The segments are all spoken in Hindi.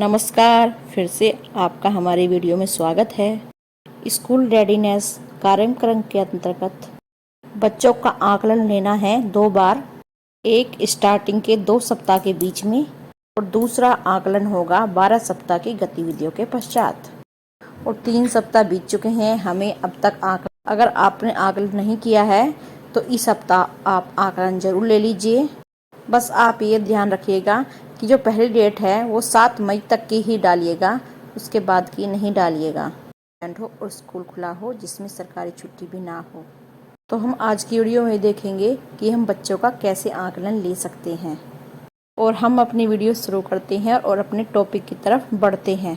नमस्कार, फिर से आपका हमारी वीडियो में स्वागत है। स्कूल रेडीनेस कार्यक्रम के अंतर्गत बच्चों का आकलन लेना है 2 बार। एक स्टार्टिंग के 2 सप्ताह के बीच में और दूसरा आकलन होगा 12 सप्ताह की गतिविधियों के पश्चात। और 3 सप्ताह बीत चुके हैं, हमें अब तक आकलन, अगर आपने आकलन नहीं किया है तो इस सप्ताह आप आकलन जरूर ले लीजिए। बस आप ये ध्यान रखिएगा कि जो पहली डेट है वो 7 मई तक की ही डालिएगा, उसके बाद की नहीं डालिएगा। हो और स्कूल खुला हो जिसमें सरकारी छुट्टी भी ना हो। तो हम आज की वीडियो में देखेंगे कि हम बच्चों का कैसे आकलन ले सकते हैं। और हम अपनी वीडियो शुरू करते हैं और अपने टॉपिक की तरफ बढ़ते हैं।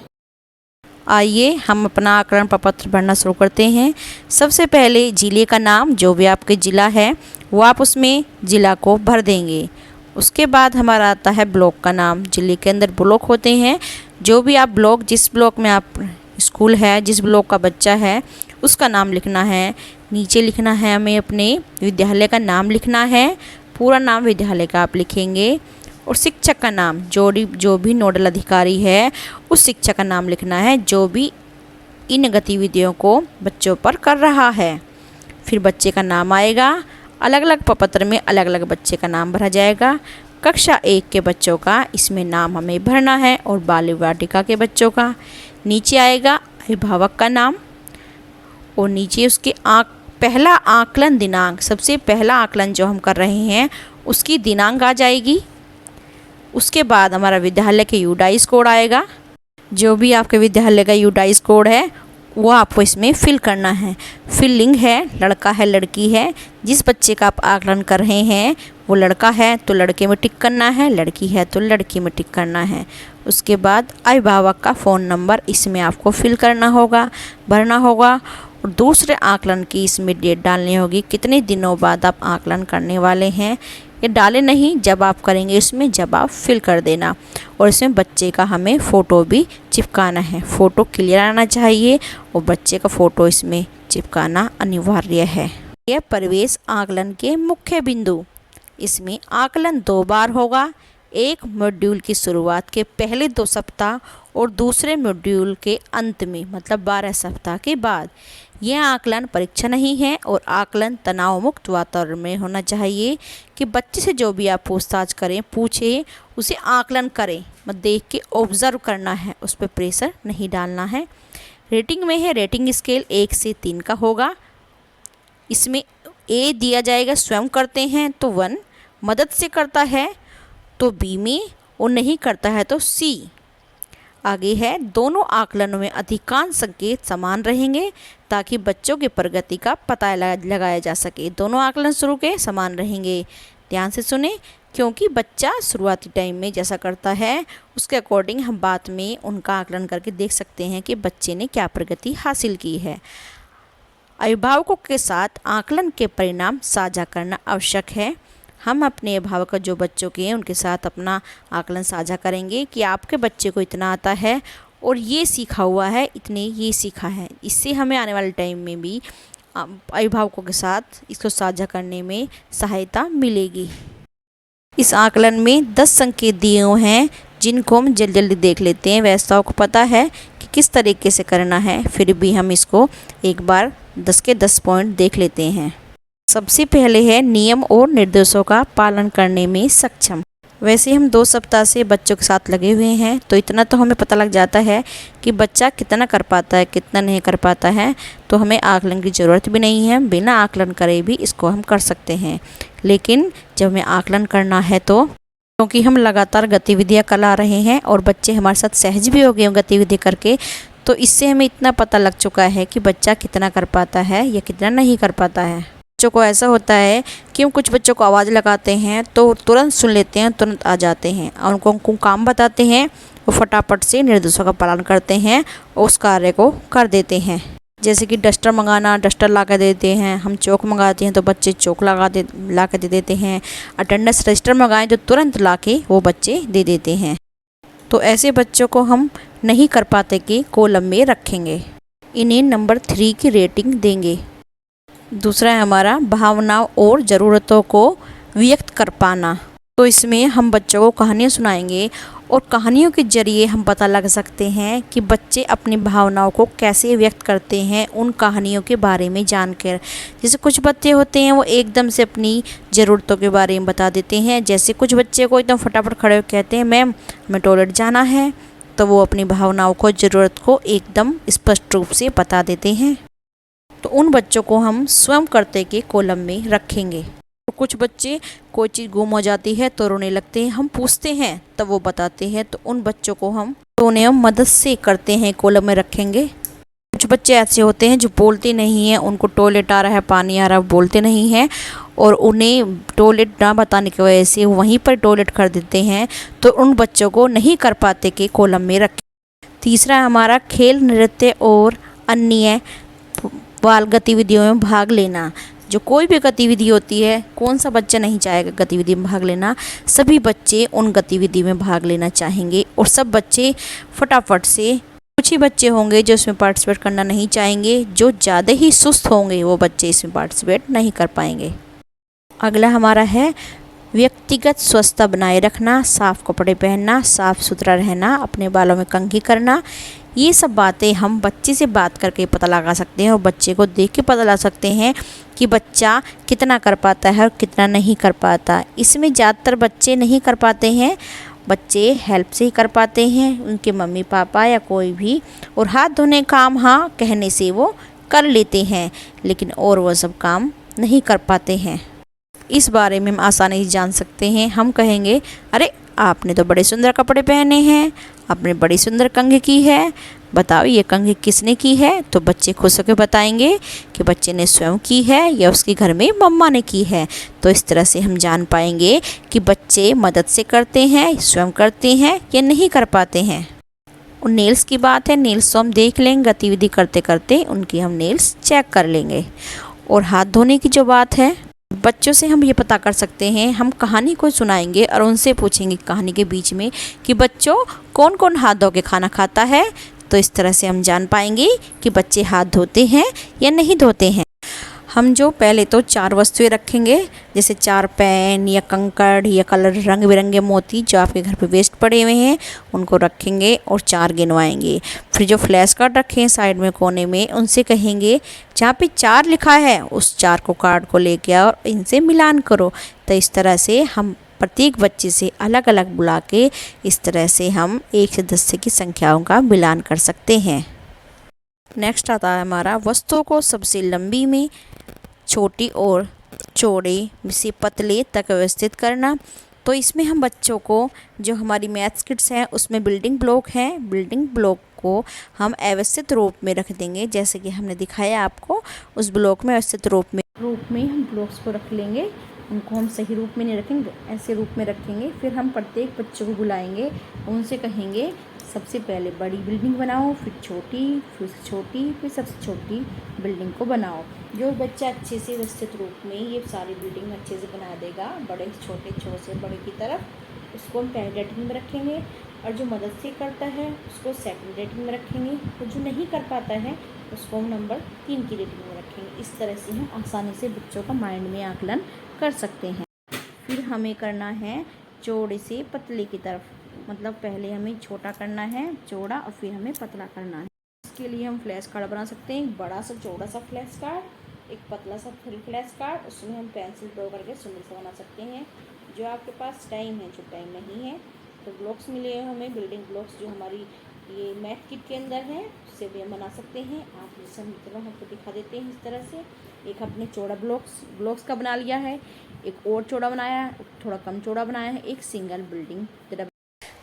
आइए हम अपना आकलन प्रपत्र भरना शुरू करते हैं। सबसे पहले जिले का नाम, जो भी आपके ज़िला है वो आप उसमें ज़िला को भर देंगे। उसके बाद हमारा आता है ब्लॉक का नाम। ज़िले के अंदर ब्लॉक होते हैं, जो भी आप ब्लॉक, जिस ब्लॉक में आप स्कूल है, जिस ब्लॉक का बच्चा है उसका नाम लिखना है। नीचे लिखना है हमें अपने विद्यालय का नाम लिखना है, पूरा नाम विद्यालय का आप लिखेंगे। और शिक्षक का नाम, जो भी नोडल अधिकारी है उस शिक्षक का नाम लिखना है, जो भी इन गतिविधियों को बच्चों पर कर रहा है। फिर बच्चे का नाम आएगा, अलग अलग प्रपत्र में अलग अलग बच्चे का नाम भरा जाएगा। कक्षा 1 के बच्चों का इसमें नाम हमें भरना है और बाल वाटिका के बच्चों का। नीचे आएगा अभिभावक का नाम और नीचे उसके पहला आकलन दिनांक, सबसे पहला आकलन जो हम कर रहे हैं उसकी दिनांक आ जाएगी। उसके बाद हमारा विद्यालय के यूडाइस कोड आएगा। जो भी आपके विद्यालय का यूडाइस कोड है वो आपको इसमें फिल करना है। फिलिंग है, लड़का है लड़की है, जिस बच्चे का आप आकलन कर रहे हैं वो लड़का है तो लड़के में टिक करना है, लड़की है तो लड़की में टिक करना है। उसके बाद अभिभावक का फ़ोन नंबर इसमें आपको फिल करना होगा, भरना होगा। और दूसरे आकलन की इसमें डेट डालनी होगी, कितने दिनों बाद आप आकलन करने वाले हैं। ये डाले नहीं, जब आप करेंगे इसमें जब आप फिल कर देना। और इसमें बच्चे का हमें फ़ोटो भी चिपकाना है, फ़ोटो क्लियर आना चाहिए और बच्चे का फ़ोटो इसमें चिपकाना अनिवार्य है। यह प्रवेश आकलन के मुख्य बिंदु। इसमें आकलन 2 बार होगा, एक मॉड्यूल की शुरुआत के पहले 2 सप्ताह और दूसरे मॉड्यूल के अंत में, मतलब 12 सप्ताह के बाद। यह आकलन परीक्षा नहीं है और आकलन तनाव मुक्त वातावरण में होना चाहिए कि बच्चे से जो भी आप पूछताछ करें, पूछें, उसे आकलन करें, मत देख के ऑब्जर्व करना है, उस पर प्रेशर नहीं डालना है। रेटिंग में है, रेटिंग स्केल 1 से 3 का होगा। इसमें ए दिया जाएगा स्वयं करते हैं तो 1, मदद से करता है तो बी में और नहीं करता है तो सी। आगे है, दोनों आकलनों में अधिकांश संकेत समान रहेंगे ताकि बच्चों की प्रगति का पता लगाया जा सके। दोनों आकलन शुरू के समान रहेंगे। ध्यान से सुने, क्योंकि बच्चा शुरुआती टाइम में जैसा करता है उसके अकॉर्डिंग हम बाद में उनका आकलन करके देख सकते हैं कि बच्चे ने क्या प्रगति हासिल की है। अभिभावकों के साथ आकलन के परिणाम साझा करना आवश्यक है। हम अपने अभिभावक जो बच्चों के हैं उनके साथ अपना आकलन साझा करेंगे कि आपके बच्चे को इतना आता है और ये सीखा हुआ है, इतने ये सीखा है। इससे हमें आने वाले टाइम में भी अभिभावकों के साथ इसको साझा करने में सहायता मिलेगी। इस आकलन में 10 संकेत दिए हुए हैं जिनको हम जल्दी जल्दी देख लेते हैं। वैसे आपको पता है कि किस तरीके से करना है, फिर भी हम इसको एक बार 10 के 10 पॉइंट देख लेते हैं। सबसे पहले है नियम और निर्देशों का पालन करने में सक्षम। वैसे हम 2 सप्ताह से बच्चों के साथ लगे हुए हैं तो इतना तो हमें पता लग जाता है कि बच्चा कितना कर पाता है, कितना नहीं कर पाता है। तो हमें आकलन की ज़रूरत भी नहीं है, बिना आकलन करे भी इसको हम कर सकते हैं। लेकिन जब हमें आकलन करना है तो, क्योंकि हम लगातार गतिविधियाँ करा रहे हैं और बच्चे हमारे साथ सहज भी हो गए गतिविधि करके, तो इससे हमें इतना पता लग चुका है कि बच्चा कितना कर पाता है या कितना नहीं कर पाता है। बच्चों को ऐसा होता है कि हम कुछ बच्चों को आवाज़ लगाते हैं तो तुरंत सुन लेते हैं, तुरंत आ जाते हैं, और उनको काम बताते हैं वो फटाफट से निर्देशों का पालन करते हैं और उस कार्य को कर देते हैं। जैसे कि डस्टर मंगाना, डस्टर ला के देते हैं। हम चौक मंगाते हैं तो बच्चे चौक ला के दे देते हैं। अटेंडेंस रजिस्टर मंगाएं तो तुरंत ला के वो बच्चे दे देते हैं। तो ऐसे बच्चों को हम नहीं कर पाते कि कॉलम में रखेंगे, इन्हें नंबर 3 की रेटिंग देंगे। दूसरा है हमारा भावनाओं और ज़रूरतों को व्यक्त कर पाना। तो इसमें हम बच्चों को कहानियाँ सुनाएंगे और कहानियों के ज़रिए हम पता लगा सकते हैं कि बच्चे अपनी भावनाओं को कैसे व्यक्त करते हैं उन कहानियों के बारे में जानकर। जैसे कुछ बच्चे होते हैं वो एकदम से अपनी ज़रूरतों के बारे में बता देते हैं। जैसे कुछ बच्चे को एकदम फटाफट खड़े होकर कहते हैं मैम हमें टॉयलेट जाना है, तो वो अपनी भावनाओं को, ज़रूरत को एकदम स्पष्ट रूप से बता देते हैं। तो उन बच्चों को हम स्वयं कर्ता के कॉलम में रखेंगे। तो कुछ बच्चे कोई चीज़ गुम हो जाती है तो रोने लगते हैं, हम पूछते हैं तब वो बताते हैं, तो उन बच्चों को हम रोने और मदद से करते हैं कॉलम में रखेंगे। कुछ बच्चे ऐसे होते हैं जो बोलते नहीं हैं, उनको टॉयलेट आ रहा है, पानी आ रहा है, बोलते नहीं हैं और उन्हें टॉयलेट ना बताने की वजह से वहीं पर टॉयलेट कर देते हैं, तो उन बच्चों को नहीं कर पाते के कॉलम में रखें। तीसरा हमारा खेल, नृत्य और अन्य बाल गतिविधियों में भाग लेना। जो कोई भी गतिविधि होती है, कौन सा बच्चा नहीं चाहेगा गतिविधि में भाग लेना। सभी बच्चे उन गतिविधि में भाग लेना चाहेंगे और सब बच्चे फटाफट से, कुछ ही बच्चे होंगे जो इसमें पार्टिसिपेट करना नहीं चाहेंगे। जो ज़्यादा ही सुस्त होंगे वो बच्चे इसमें पार्टिसिपेट नहीं कर पाएंगे। अगला हमारा है व्यक्तिगत स्वच्छता बनाए रखना, साफ़ कपड़े पहनना, साफ़ सुथरा रहना, अपने बालों में कंघी करना। ये सब बातें हम बच्चे से बात करके पता लगा सकते हैं और बच्चे को देख के पता लगा सकते हैं कि बच्चा कितना कर पाता है और कितना नहीं कर पाता। इसमें ज़्यादातर बच्चे नहीं कर पाते हैं, बच्चे हेल्प से ही कर पाते हैं, उनके मम्मी पापा या कोई भी। और हाथ धोने काम हाँ कहने से वो कर लेते हैं, लेकिन और वो सब काम नहीं कर पाते हैं। इस बारे में हम आसानी से जान सकते हैं। हम कहेंगे अरे आपने तो बड़े सुंदर कपड़े पहने हैं, आपने बड़ी सुंदर कंघी की है, बताओ ये कंघी किसने की है। तो बच्चे खुश होकर बताएंगे कि बच्चे ने स्वयं की है या उसके घर में मम्मा ने की है। तो इस तरह से हम जान पाएंगे कि बच्चे मदद से करते हैं, स्वयं करते हैं या नहीं कर पाते हैं। और नेल्स की बात है, नेल्स तो हम देख लेंगे, गतिविधि करते करते उनकी हम नेल्स चेक कर लेंगे। और हाथ धोने की जो बात है, बच्चों से हम ये पता कर सकते हैं, हम कहानी को सुनाएंगे और उनसे पूछेंगे कहानी के बीच में कि बच्चों कौन कौन हाथ धो के खाना खाता है। तो इस तरह से हम जान पाएंगे कि बच्चे हाथ धोते हैं या नहीं धोते हैं। हम जो पहले तो 4 वस्तुएं रखेंगे, जैसे 4 पेन या कंकड़ या कलर, रंग बिरंगे मोती जो आपके घर पे वेस्ट पड़े हुए हैं उनको रखेंगे और 4 गिनवाएंगे। फिर जो फ्लैश कार्ड रखे हैं साइड में कोने में, उनसे कहेंगे जहाँ पे 4 लिखा है उस 4 को कार्ड को लेके आओ और इनसे मिलान करो। तो इस तरह से हम प्रत्येक बच्चे से अलग अलग बुला के इस तरह से हम 1 से 10 की संख्याओं का मिलान कर सकते हैं। नेक्स्ट आता है हमारा वस्तुओं को सबसे लंबी में छोटी और चौड़े से पतले तक व्यवस्थित करना। तो इसमें हम बच्चों को, जो हमारी मैथ्स किट्स हैं उसमें बिल्डिंग ब्लॉक हैं, बिल्डिंग ब्लॉक को हम व्यवस्थित रूप में रख देंगे। जैसे कि हमने दिखाया आपको, उस ब्लॉक में व्यवस्थित रूप में हम ब्लॉक्स को रख लेंगे। उनको हम सही रूप में नहीं रखेंगे, ऐसे रूप में रखेंगे। फिर हम प्रत्येक बच्चों को बुलाएंगे, उनसे कहेंगे सबसे पहले बड़ी बिल्डिंग बनाओ, फिर छोटी, फिर छोटी, फिर सबसे छोटी बिल्डिंग को बनाओ। जो बच्चा अच्छे से व्यवस्थित रूप में ये सारी बिल्डिंग अच्छे से बना देगा, बड़े छोटे, छोटे से बड़े की तरफ, उसको हम पहली रेटिंग में रखेंगे। और जो मदद से करता है उसको सेकंड रेटिंग में रखेंगे। तो जो नहीं कर पाता है उसको हम नंबर 3 की रेटिंग में रखेंगे। इस तरह से हम आसानी से बच्चों का माइंड में आकलन कर सकते हैं। फिर हमें करना है चौड़े से पतले की तरफ, मतलब पहले हमें छोटा करना है चौड़ा और फिर हमें पतला करना है। इसके लिए हम फ्लैश कार्ड बना सकते हैं, एक बड़ा सा चौड़ा सा फ्लैश कार्ड, एक पतला सा फ्लैश कार्ड। उसमें हम पेंसिल ड्रॉ करके सुंदर सा बना सकते हैं। जो आपके पास टाइम है, जो टाइम नहीं है तो ब्लॉक्स मिले हैं हमें, बिल्डिंग ब्लॉक्स जो हमारी ये मैथ किट के अंदर है, उससे भी हम बना सकते हैं। आप जैसे हम आपको दिखा देते हैं इस तरह से। एक हमने चौड़ा ब्लॉक्स का बना लिया है, एक और चौड़ा बनाया है, थोड़ा कम चौड़ा बनाया है, एक सिंगल बिल्डिंग।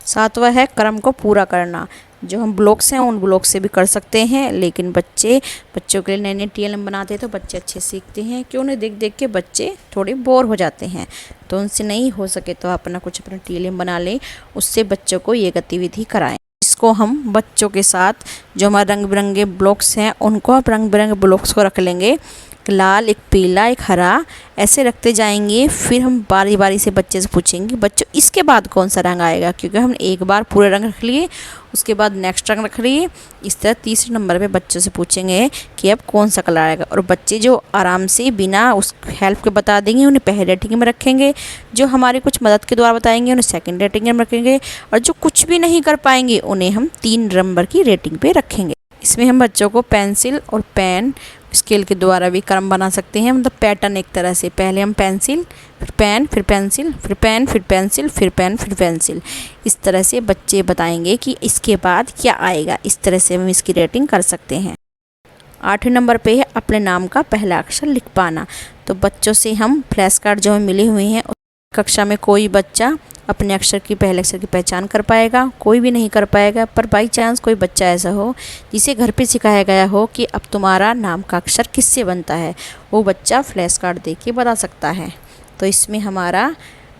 7वां है क्रम को पूरा करना। जो हम ब्लॉक्स हैं उन ब्लॉक से भी कर सकते हैं, लेकिन बच्चों के लिए नए नए TLM बनाते हैं तो बच्चे अच्छे सीखते हैं कि उन्हें देख देख के बच्चे थोड़े बोर हो जाते हैं। तो उनसे नहीं हो सके तो अपना TLM बना लें, उससे बच्चों को ये गतिविधि कराएं। इसको हम बच्चों के साथ जो हमारे रंग बिरंगे ब्लॉक्स हैं उनको आप रंग बिरंगे ब्लॉक्स को रख लेंगे। लाल, एक पीला, एक हरा, ऐसे रखते जाएंगे। फिर हम बारी बारी से बच्चे से पूछेंगे बच्चों इसके बाद कौन सा रंग आएगा, क्योंकि हम एक बार पूरे रंग रख लिए, उसके बाद नेक्स्ट रंग रख लिए। इस तरह तीसरे नंबर पे बच्चों से पूछेंगे कि अब कौन सा कलर आएगा, और बच्चे जो आराम से बिना उस हेल्प के बता देंगे उन्हें पहले रेटिंग में रखेंगे, जो हमारे कुछ मदद के द्वारा बताएंगे उन्हें सेकंड रेटिंग में रखेंगे, और जो कुछ भी नहीं कर पाएंगे उन्हें हम 3 नंबर की रेटिंग पे रखेंगे। इसमें हम बच्चों को पेंसिल और पेन स्केल के द्वारा भी क्रम बना सकते हैं, मतलब पैटर्न एक तरह से। पहले हम पेंसिल, फिर पेन, फिर पेंसिल, फिर पेन, फिर पेंसिल, फिर पेन, फिर पेंसिल। इस तरह से बच्चे बताएंगे कि इसके बाद क्या आएगा। इस तरह से हम इसकी रेटिंग कर सकते हैं। 8वें नंबर पे है अपने नाम का पहला अक्षर लिख पाना। तो बच्चों से हम फ्लैश कार्ड जो हमें मिले हुए हैं, कक्षा में कोई बच्चा अपने अक्षर की पहले अक्षर की पहचान कर पाएगा, कोई भी नहीं कर पाएगा। पर बाई चांस कोई बच्चा ऐसा हो जिसे घर पे सिखाया गया हो कि अब तुम्हारा नाम का अक्षर किससे बनता है, वो बच्चा फ्लैश कार्ड दे के बता सकता है। तो इसमें हमारा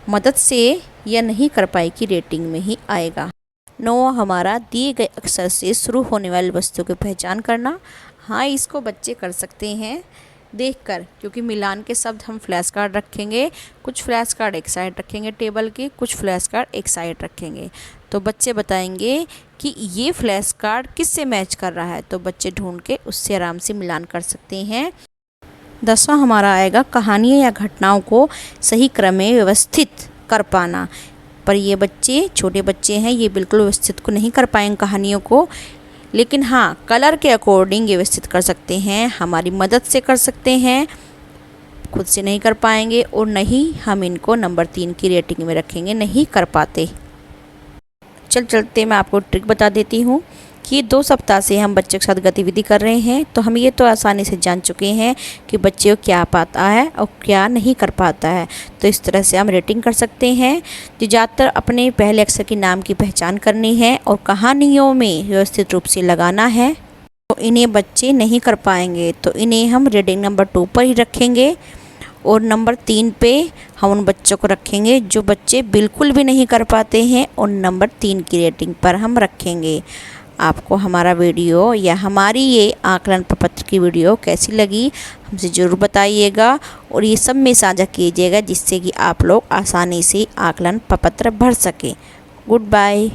मदद से या नहीं कर पाई की रेटिंग में ही आएगा। 9 हमारा दिए गए अक्षर से शुरू होने वाली वस्तु की पहचान करना। हाँ, इसको बच्चे कर सकते हैं देखकर, क्योंकि मिलान के शब्द हम फ्लैश कार्ड रखेंगे, कुछ फ्लैश कार्ड एक साइड रखेंगे टेबल के, कुछ फ्लैश कार्ड एक साइड रखेंगे। तो बच्चे बताएंगे कि ये फ्लैश कार्ड किससे मैच कर रहा है, तो बच्चे ढूंढ के उससे आराम से मिलान कर सकते हैं। 10वां हमारा आएगा कहानियाँ या घटनाओं को सही क्रम में व्यवस्थित कर पाना। पर ये बच्चे छोटे बच्चे हैं, ये बिल्कुल व्यवस्थित को नहीं कर पाएंगे कहानियों को, लेकिन हाँ कलर के अकॉर्डिंग व्यवस्थित कर सकते हैं, हमारी मदद से कर सकते हैं। खुद से नहीं कर पाएंगे, और नहीं हम इनको नंबर 3 की रेटिंग में रखेंगे, नहीं कर पाते। चलते मैं आपको ट्रिक बता देती हूँ कि 2 सप्ताह से हम बच्चों के साथ गतिविधि कर रहे हैं, तो हम ये तो आसानी से जान चुके हैं कि बच्चे को क्या पाता है और क्या नहीं कर पाता है। तो इस तरह से हम रेटिंग कर सकते हैं। जो ज़्यादातर अपने पहले अक्षर के नाम की पहचान करनी है और कहानियों में व्यवस्थित रूप से लगाना है, तो इन्हें बच्चे नहीं कर पाएंगे, तो इन्हें हम रेटिंग नंबर 2 पर ही रखेंगे। और नंबर 3 पे हम उन बच्चों को रखेंगे जो बच्चे बिल्कुल भी नहीं कर पाते हैं, और नंबर 3 की रेटिंग पर हम रखेंगे। आपको हमारा वीडियो या हमारी ये आकलन प्रपत्र की वीडियो कैसी लगी हमसे ज़रूर बताइएगा, और ये सब में साझा कीजिएगा, जिससे कि आप लोग आसानी से आकलन प्रपत्र भर सकें। Good bye.